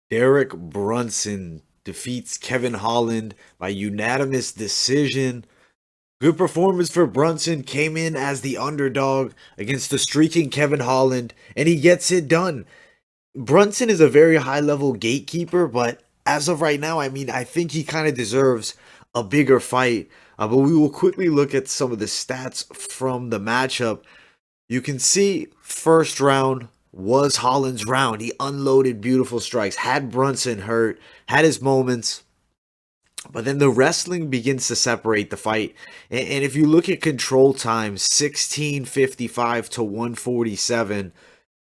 Derek Brunson defeats Kevin Holland by unanimous decision. Good performance for Brunson. Came in as the underdog against the streaking Kevin Holland, and he gets it done. Brunson is a very high level gatekeeper, but as of right now, I think he kind of deserves a bigger fight. But we will quickly look at some of the stats from the matchup. You can see first round was Holland's round. He unloaded beautiful strikes, had Brunson hurt, had his moments, but then the wrestling begins to separate the fight. And if you look at control time, 16:55 to 147,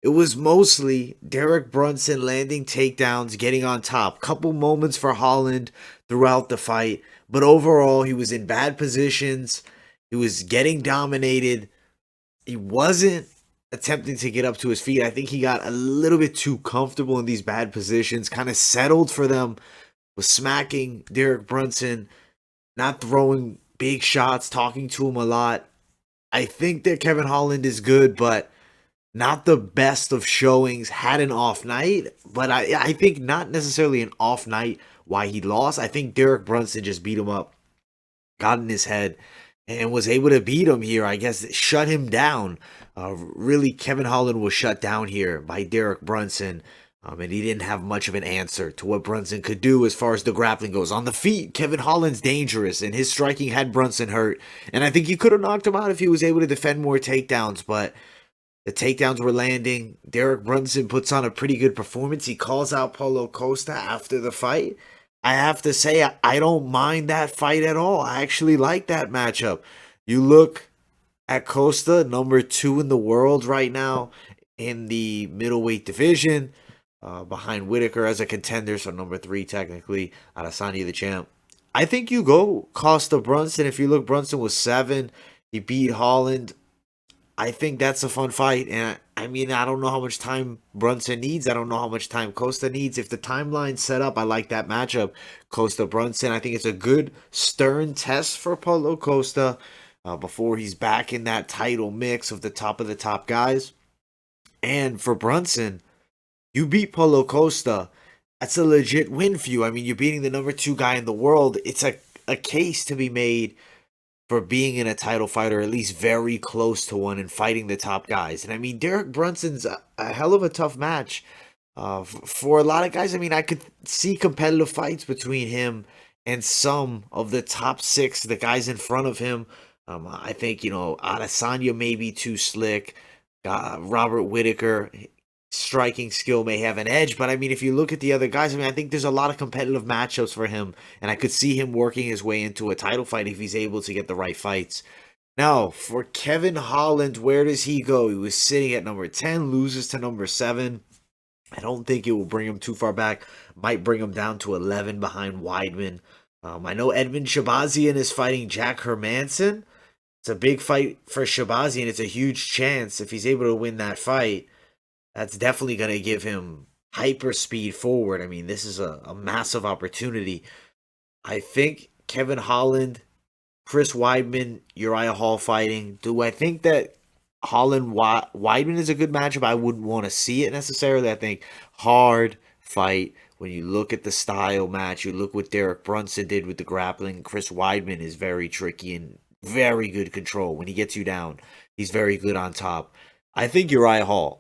it was mostly Derek Brunson landing takedowns, getting on top. Couple moments for Holland throughout the fight, but overall he was in bad positions. He was getting dominated. He wasn't attempting to get up to his feet. I think he got a little bit too comfortable in these bad positions, kind of settled for them, was smacking Derek Brunson, not throwing big shots, talking to him a lot. I think that Kevin Holland is good, but not the best of showings. Had an off night, but I think not necessarily an off night why he lost. I think Derek Brunson just beat him up, got in his head, and was able to beat him here. I guess shut him down. Really, Kevin Holland was shut down here by Derek Brunson. And he didn't have much of an answer to what Brunson could do as far as the grappling goes. On the feet, Kevin Holland's dangerous, and his striking had Brunson hurt. And I think he could have knocked him out if he was able to defend more takedowns, but the takedowns were landing. Derek Brunson puts on a pretty good performance. He calls out Paulo Costa after the fight. I have to say, I don't mind that fight at all. I actually like that matchup. You look at Costa, number 2 in the world right now in the middleweight division, behind Whitaker as a contender, so number 3 technically, Adesanya the champ. I think you go Costa Brunson. If you look, Brunson was 7. He beat Holland. I think that's a fun fight. And I don't know how much time Brunson needs. I don't know how much time Costa needs. If the timeline's set up, I like that matchup. Costa Brunson. I think it's a good stern test for Paulo Costa before he's back in that title mix of the top guys. And for Brunson, you beat Paulo Costa. That's a legit win for you. You're beating the number 2 guy in the world. It's a case to be made for being in a title fight, or at least very close to one, and fighting the top guys. And Derek Brunson's a hell of a tough match for a lot of guys. I could see competitive fights between him and some of the top 6, the guys in front of him. I think, Adesanya may be too slick. Robert Whitaker, striking skill may have an edge, but if you look at the other guys, I think there's a lot of competitive matchups for him, and I could see him working his way into a title fight if he's able to get the right fights. Now, for Kevin Holland, where does he go? He was sitting at number 10, loses to number 7. I don't think it will bring him too far back. Might bring him down to 11 behind Weidman. I know Edmund Shabazian is fighting Jack Hermanson. It's a big fight for Shabazian. It's a huge chance if he's able to win that fight. That's definitely going to give him hyper speed forward. This is a massive opportunity. I think Kevin Holland, Chris Weidman, Uriah Hall fighting. Do I think that Holland Weidman is a good matchup? I wouldn't want to see it necessarily. I think hard fight. When you look at the style match, you look what Derek Brunson did with the grappling. Chris Weidman is very tricky and very good control. When he gets you down, he's very good on top. I think Uriah Hall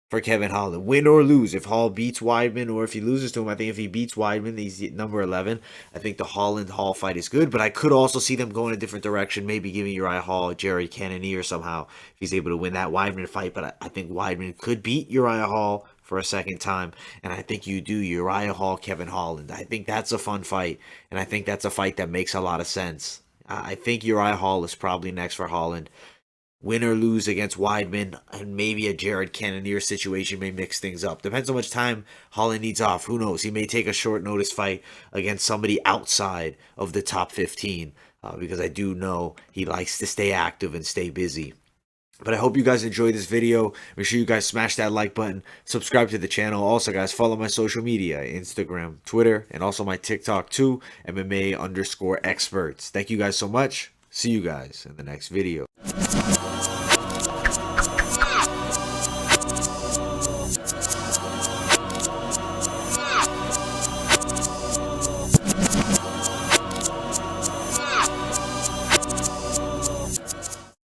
for Kevin Holland, win or lose. If Hall beats Weidman, or if he loses to him, I think if he beats Weidman, he's number 11. I think the Holland-Hall fight is good, but I could also see them going a different direction, maybe giving Uriah Hall Jared Cannonier somehow if he's able to win that Weidman fight. But I think Weidman could beat Uriah Hall for a second time, and I think you do Uriah Hall, Kevin Holland. I think that's a fun fight, and I think that's a fight that makes a lot of sense. I think Uriah Hall is probably next for Holland. Win or lose against Weidman, and maybe a Jared Cannonier situation may mix things up. Depends how much time Holland needs off. Who knows? He may take a short notice fight against somebody outside of the top 15, because I do know he likes to stay active and stay busy. But I hope you guys enjoyed this video. Make sure you guys smash that like button, subscribe to the channel. Also, guys, follow my social media, Instagram, Twitter, and also my TikTok too, MMA_experts. Thank you guys so much. See you guys in the next video.